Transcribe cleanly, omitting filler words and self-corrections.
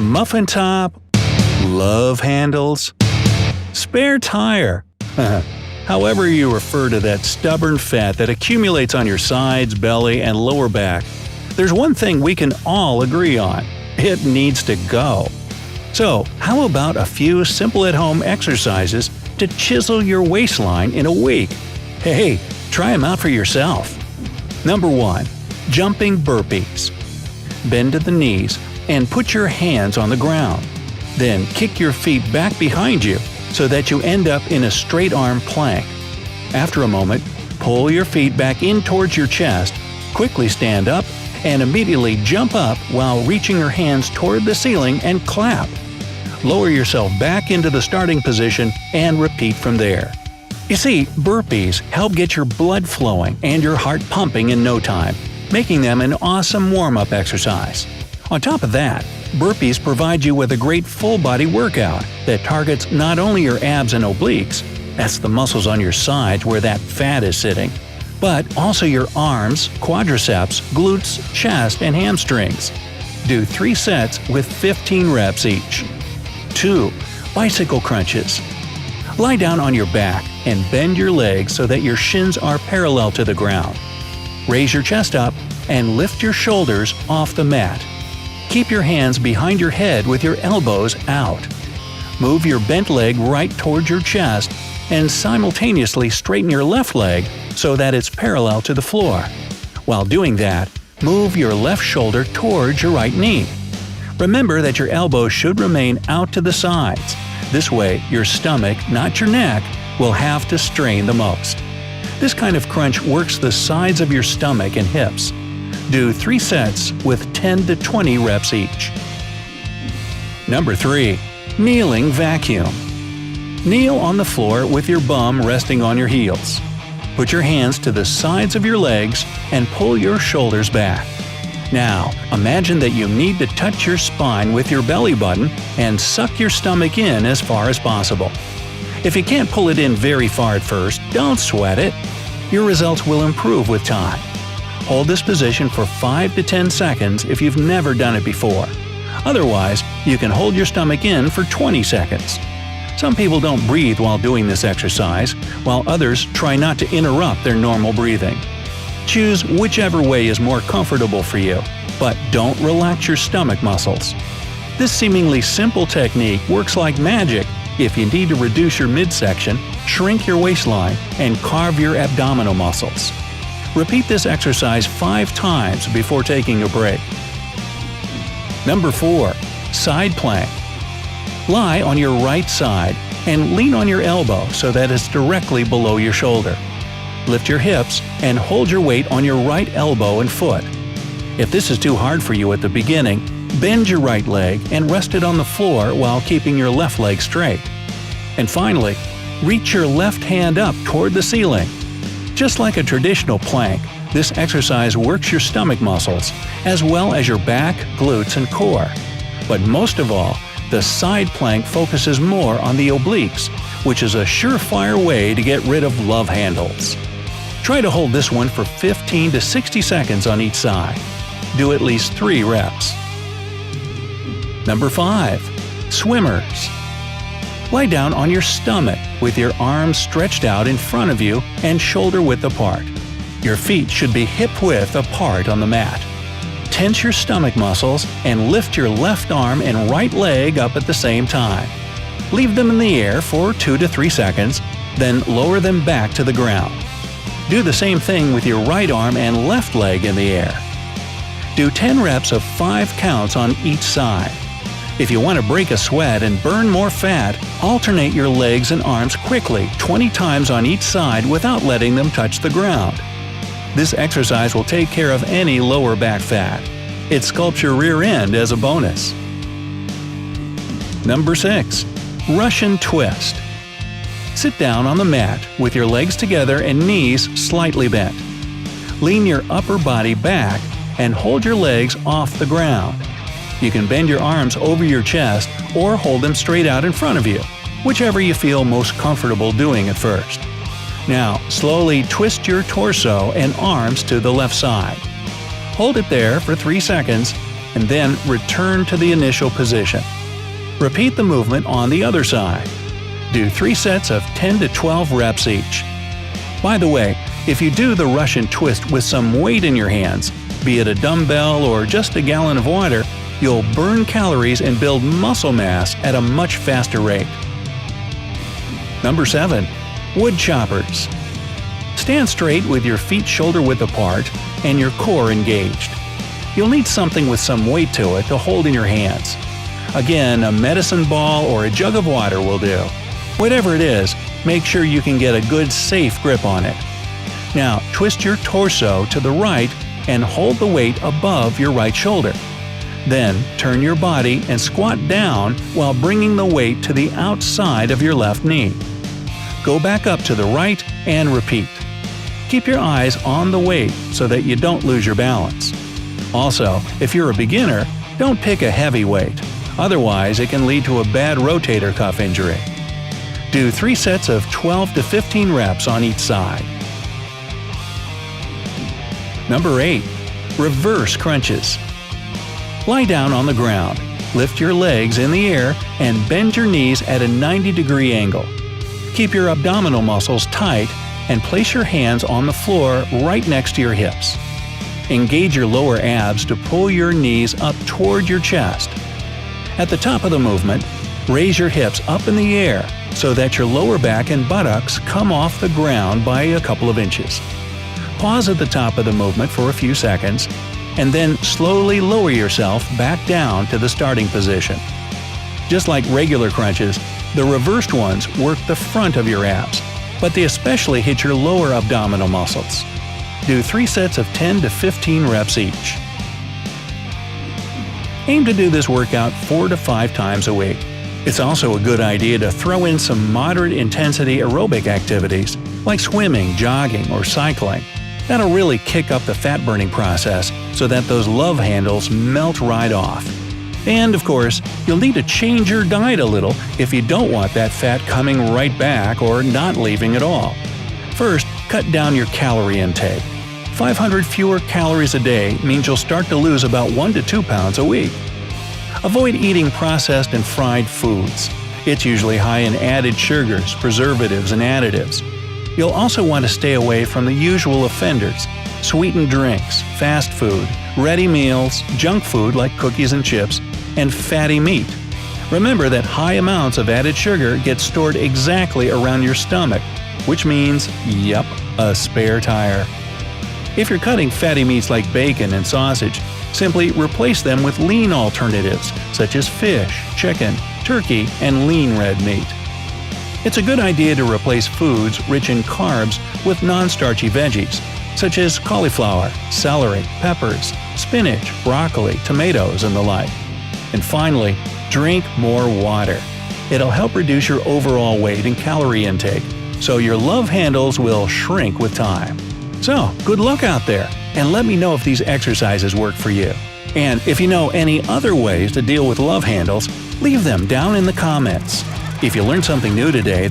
muffin top, love handles, spare tire. However you refer to that stubborn fat that accumulates on your sides, belly, and lower back, there's one thing we can all agree on: it needs to go. So, how about a few simple at-home exercises to chisel your waistline in a week? Hey, try them out for yourself. Number 1. Jumping burpees. Bend to the knees and put your hands on the ground. Then kick your feet back behind you so that you end up in a straight arm plank. After a moment, pull your feet back in towards your chest, quickly stand up, and immediately jump up while reaching your hands toward the ceiling and clap. Lower yourself back into the starting position and repeat from there. You see, burpees help get your blood flowing and your heart pumping in no time, making them an awesome warm-up exercise. On top of that, burpees provide you with a great full-body workout that targets not only your abs and obliques – that's the muscles on your sides where that fat is sitting – but also your arms, quadriceps, glutes, chest, and hamstrings. Do 3 sets with 15 reps each. 2. Bicycle crunches. Lie down on your back and bend your legs so that your shins are parallel to the ground. Raise your chest up and lift your shoulders off the mat. Keep your hands behind your head with your elbows out. Move your bent leg right towards your chest and simultaneously straighten your left leg so that it's parallel to the floor. While doing that, move your left shoulder towards your right knee. Remember that your elbows should remain out to the sides. This way, your stomach, not your neck, will have to strain the most. This kind of crunch works the sides of your stomach and hips. Do 3 sets with 10 to 20 reps each. Number 3. Kneeling vacuum. Kneel on the floor with your bum resting on your heels. Put your hands to the sides of your legs and pull your shoulders back. Now, imagine that you need to touch your spine with your belly button and suck your stomach in as far as possible. If you can't pull it in very far at first, don't sweat it. Your results will improve with time. Hold this position for 5 to 10 seconds if you've never done it before. Otherwise, you can hold your stomach in for 20 seconds. Some people don't breathe while doing this exercise, while others try not to interrupt their normal breathing. Choose whichever way is more comfortable for you, but don't relax your stomach muscles. This seemingly simple technique works like magic if you need to reduce your midsection, shrink your waistline, and carve your abdominal muscles. Repeat this exercise 5 times before taking a break. Number 4. Side plank. Lie on your right side and lean on your elbow so that it's directly below your shoulder. Lift your hips and hold your weight on your right elbow and foot. If this is too hard for you at the beginning, bend your right leg and rest it on the floor while keeping your left leg straight. And finally, reach your left hand up toward the ceiling. Just like a traditional plank, this exercise works your stomach muscles, as well as your back, glutes, and core. But most of all, the side plank focuses more on the obliques, which is a surefire way to get rid of love handles. Try to hold this one for 15 to 60 seconds on each side. Do at least 3 reps. Number 5. Swimmers. Lie down on your stomach with your arms stretched out in front of you and shoulder width apart. Your feet should be hip-width apart on the mat. Tense your stomach muscles and lift your left arm and right leg up at the same time. Leave them in the air for 2 to 3 seconds, then lower them back to the ground. Do the same thing with your right arm and left leg in the air. Do 10 reps of 5 counts on each side. If you want to break a sweat and burn more fat, alternate your legs and arms quickly 20 times on each side without letting them touch the ground. This exercise will take care of any lower back fat. It sculpts your rear end as a bonus. Number 6. Russian twist. Sit down on the mat with your legs together and knees slightly bent. Lean your upper body back and hold your legs off the ground. You can bend your arms over your chest or hold them straight out in front of you, whichever you feel most comfortable doing at first. Now, slowly twist your torso and arms to the left side. Hold it there for 3 seconds, and then return to the initial position. Repeat the movement on the other side. Do 3 sets of 10 to 12 reps each. By the way, if you do the Russian twist with some weight in your hands, be it a dumbbell or just a gallon of water, you'll burn calories and build muscle mass at a much faster rate. Number 7. Wood choppers. Stand straight with your feet shoulder-width apart and your core engaged. You'll need something with some weight to it to hold in your hands. Again, a medicine ball or a jug of water will do. Whatever it is, make sure you can get a good, safe grip on it. Now, twist your torso to the right and hold the weight above your right shoulder. Then, turn your body and squat down while bringing the weight to the outside of your left knee. Go back up to the right and repeat. Keep your eyes on the weight so that you don't lose your balance. Also, if you're a beginner, don't pick a heavy weight. Otherwise, it can lead to a bad rotator cuff injury. Do 3 sets of 12 to 15 reps on each side. Number 8. Reverse crunches. Lie down on the ground, lift your legs in the air, and bend your knees at a 90-degree angle. Keep your abdominal muscles tight and place your hands on the floor right next to your hips. Engage your lower abs to pull your knees up toward your chest. At the top of the movement, raise your hips up in the air so that your lower back and buttocks come off the ground by a couple of inches. Pause at the top of the movement for a few seconds, and then slowly lower yourself back down to the starting position. Just like regular crunches, the reversed ones work the front of your abs, but they especially hit your lower abdominal muscles. Do 3 sets of 10 to 15 reps each. Aim to do this workout 4 to 5 times a week. It's also a good idea to throw in some moderate intensity aerobic activities like swimming, jogging, or cycling. That'll really kick up the fat-burning process so that those love handles melt right off. And of course, you'll need to change your diet a little if you don't want that fat coming right back or not leaving at all. First, cut down your calorie intake. 500 fewer calories a day means you'll start to lose about 1 to 2 pounds a week. Avoid eating processed and fried foods. It's usually high in added sugars, preservatives, and additives. You'll also want to stay away from the usual offenders: sweetened drinks, fast food, ready meals, junk food like cookies and chips, and fatty meat. Remember that high amounts of added sugar get stored exactly around your stomach, which means, yep, a spare tire. If you're cutting fatty meats like bacon and sausage, simply replace them with lean alternatives such as fish, chicken, turkey, and lean red meat. It's a good idea to replace foods rich in carbs with non-starchy veggies, such as cauliflower, celery, peppers, spinach, broccoli, tomatoes, and the like. And finally, drink more water. It'll help reduce your overall weight and calorie intake, so your love handles will shrink with time. So, good luck out there, and let me know if these exercises work for you. And if you know any other ways to deal with love handles, leave them down in the comments. If you learned something new today,